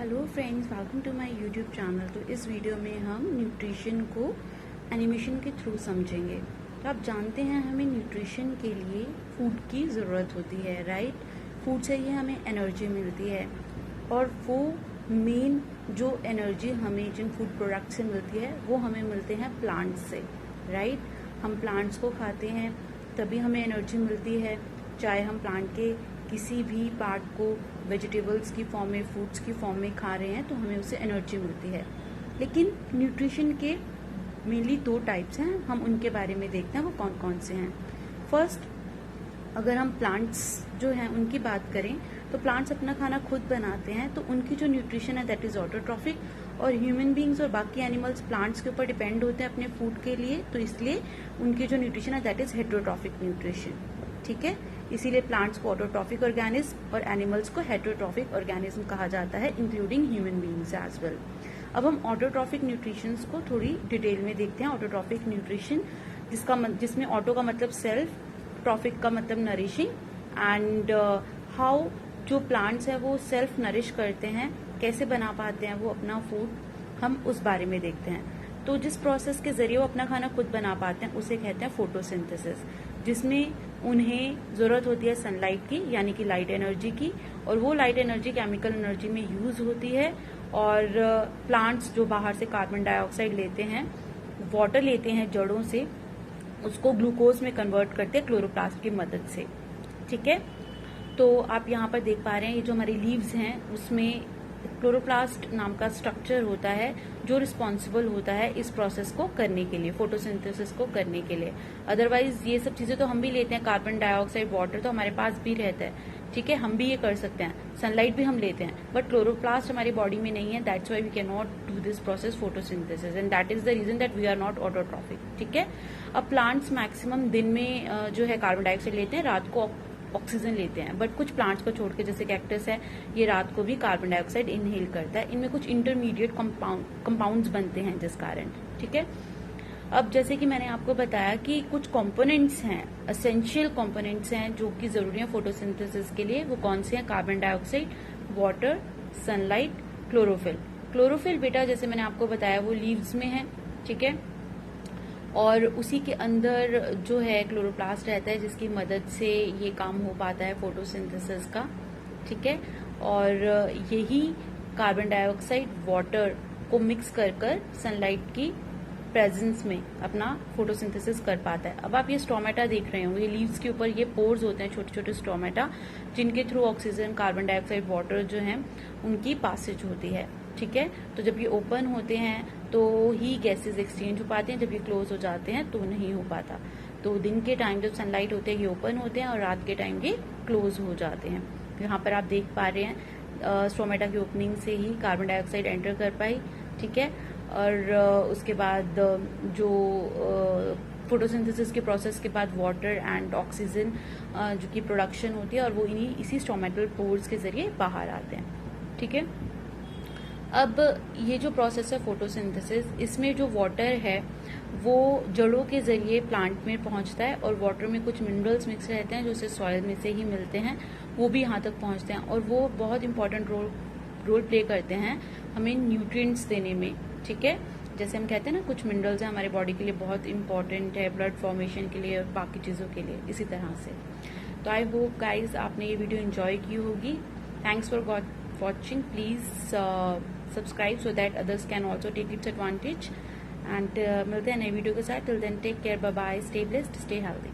Hello friends, welcome to my YouTube channel. तो इस video में हम न्यूट्रिशन को एनिमेशन के थ्रू समझेंगे। तो आप जानते हैं हमें न्यूट्रिशन के लिए फूड की ज़रूरत होती है, राइट। फूड से ही हमें एनर्जी मिलती है और वो मेन जो एनर्जी हमें जिन फूड प्रोडक्ट से मिलती है वो हमें मिलते हैं प्लांट्स से, राइट। हम प्लांट्स को खाते हैं तभी हमें एनर्जी मिलती है, चाहे हम प्लांट के किसी भी पार्ट को वेजिटेबल्स की फॉर्म में, फ्रूट्स की फॉर्म में खा रहे हैं तो हमें उससे एनर्जी मिलती है। लेकिन न्यूट्रिशन के मेनली दो टाइप्स हैं, हम उनके बारे में देखते हैं वो कौन कौन से हैं। फर्स्ट, अगर हम प्लांट्स जो हैं उनकी बात करें तो प्लांट्स अपना खाना खुद बनाते हैं, तो उनकी जो न्यूट्रिशन है दैट इज ऑटोट्रॉफिक। और ह्यूमन बींग्स और बाकी एनिमल्स प्लांट्स के ऊपर डिपेंड होते हैं अपने फूड के लिए, तो इसलिए उनकी जो न्यूट्रिशन है दैट इज हेट्रोट्रॉफिक न्यूट्रिशन, ठीक है। इसीलिए प्लांट्स को ऑटोट्रॉफिक ऑर्गेनिज्म और एनिमल्स को हेट्रोट्रॉफिक ऑर्गेनिज्म कहा जाता है, including human beings as well. अब हम ऑटोट्रॉफिक न्यूट्रिशन को थोड़ी डिटेल में देखते हैं। ऑटोट्रॉफिक न्यूट्रिशन जिसमें ऑटो का मतलब सेल्फ, ट्रॉफिक का मतलब नरिशिंग, एंड हाउ जो प्लांट्स है वो सेल्फ नरिश करते हैं, कैसे बना पाते हैं वो अपना फूड, हम उस बारे में देखते हैं। तो जिस प्रोसेस के जरिए वो अपना खाना खुद बना पाते हैं उसे कहते हैं फोटोसिंथेसिस, जिसमें उन्हें जरूरत होती है सनलाइट की, यानी कि लाइट एनर्जी की, और वो लाइट एनर्जी केमिकल एनर्जी में यूज होती है। और प्लांट्स जो बाहर से कार्बन डाइऑक्साइड लेते हैं, वाटर लेते हैं जड़ों से, उसको ग्लूकोज में कन्वर्ट करते हैं क्लोरोप्लास्ट की मदद से, ठीक है। तो आप यहाँ पर देख पा रहे हैं ये जो हमारी लीव्स हैं उसमें क्लोरोप्लास्ट नाम का स्ट्रक्चर होता है जो रिस्पॉन्सिबल होता है इस प्रोसेस को करने के लिए, फोटोसिंथेसिस को करने के लिए। अदरवाइज ये सब चीजें तो हम भी लेते हैं, कार्बन डाइऑक्साइड, वाटर तो हमारे पास भी रहता है, ठीक है, हम भी ये कर सकते हैं, सनलाइट भी हम लेते हैं, बट क्लोरोप्लास्ट हमारी बॉडी में नहीं है, that's why we can not do this process photosynthesis, and that is the reason that we are not autotrophic, ठीक है। अब प्लांट्स मैक्सिमम दिन में जो है कार्बन डाइऑक्साइड लेते हैं, रात को ऑक्सीजन लेते हैं, बट कुछ प्लांट्स को छोड़ के, जैसे कैक्टस है, ये रात को भी कार्बन डाइऑक्साइड इनहेल करता है। इनमें कुछ इंटरमीडिएट कंपाउंड्स बनते हैं जिस कारण, ठीक है। अब जैसे कि मैंने आपको बताया कि कुछ कंपोनेंट्स हैं, एसेंशियल कंपोनेंट्स हैं जो कि जरूरी है फोटोसिंथेसिस के लिए। वो कौन से हैं? Carbon dioxide, water, sunlight, chlorophyll. Chlorophyll बेटा जैसे मैंने आपको बताया वो लीव्स में है, ठीक है, और उसी के अंदर जो है क्लोरोप्लास्ट रहता है जिसकी मदद से ये काम हो पाता है फोटोसिंथेसिस का, ठीक है। और यही कार्बन डाइऑक्साइड, वाटर को मिक्स कर कर सनलाइट की प्रेजेंस में अपना फोटोसिंथेसिस कर पाता है। अब आप ये स्टोमेटा देख रहे होंगे, लीव्स के ऊपर ये पोर्स होते हैं, छोटे छोटे स्टोमेटा, जिनके through oxygen, carbon dioxide, water जो है उनकी पासेज होती है, ठीक है। तो जब ये ओपन होते हैं तो ही गैसेस एक्सचेंज हो पाते हैं, जब ये क्लोज हो जाते हैं तो नहीं हो पाता। तो दिन के टाइम जब सनलाइट होते हैं ये ओपन होते हैं और रात के टाइम ये क्लोज हो जाते हैं। यहाँ पर आप देख पा रहे हैं स्टोमेटा की ओपनिंग से ही कार्बन डाइऑक्साइड एंटर कर पाई, ठीक है। और उसके बाद जो फोटोसिंथेसिस के प्रोसेस के बाद वाटर एंड ऑक्सीजन जो की प्रोडक्शन होती है और वो इसी स्टोमेटल पोर्स के जरिए बाहर आते हैं, ठीक है। अब ये जो प्रोसेस है फोटोसिंथेसिस, इसमें जो वाटर है वो जड़ों के जरिए प्लांट में पहुंचता है, और वाटर में कुछ मिनरल्स मिक्स रहते हैं जो उसे सॉइल में से ही मिलते हैं, वो भी यहाँ तक पहुंचते हैं, और वो बहुत इंपॉर्टेंट रोल प्ले करते हैं हमें न्यूट्रिएंट्स देने में, ठीक है। जैसे हम कहते हैं ना कुछ मिनरल्स हैं हमारे बॉडी के लिए बहुत इंपॉर्टेंट है, ब्लड फॉर्मेशन के लिए और बाकी चीज़ों के लिए, इसी तरह से। तो आई होप गाइज आपने ये वीडियो एंजॉय की होगी। Thanks for watching. Please subscribe so that others can also take its advantage, and मिलते हैं नए वीडियो के साथ। Till then take care, bye bye, stay blessed, stay healthy.